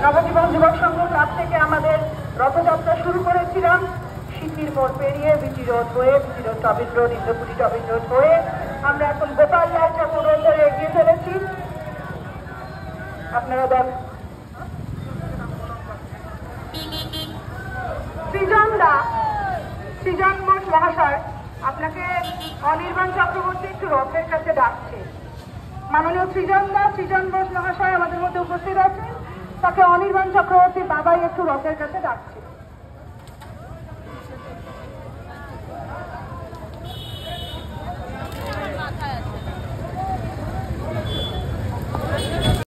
নবজীবন যুবক সংঘ ক্লাব থেকে আমাদের রথযাত্রা শুরু করেছিলাম সিদ্ধির মোড় পেরিয়ে বিটি রোড হয়ে BT road Tobin road Indrapuri Tobin road হয়ে আমরা এখন গোপাল লাল চক্র রোড ধরে এগিয়ে চলেছি। আপনারা দেখ সৃজন ঘোষ মহাশয় আপনাকে অনির্বাণ চক্রবর্তী একটু রথের কাছে ডাকছে। মাননীয় সৃজন ঘোষ মহাশয় আমাদের মধ্যে উপস্থিত আছেন, তাকে অনির্বাণ চক্রবর্তী বাবাই একটু রথের কাছে ডাকছে।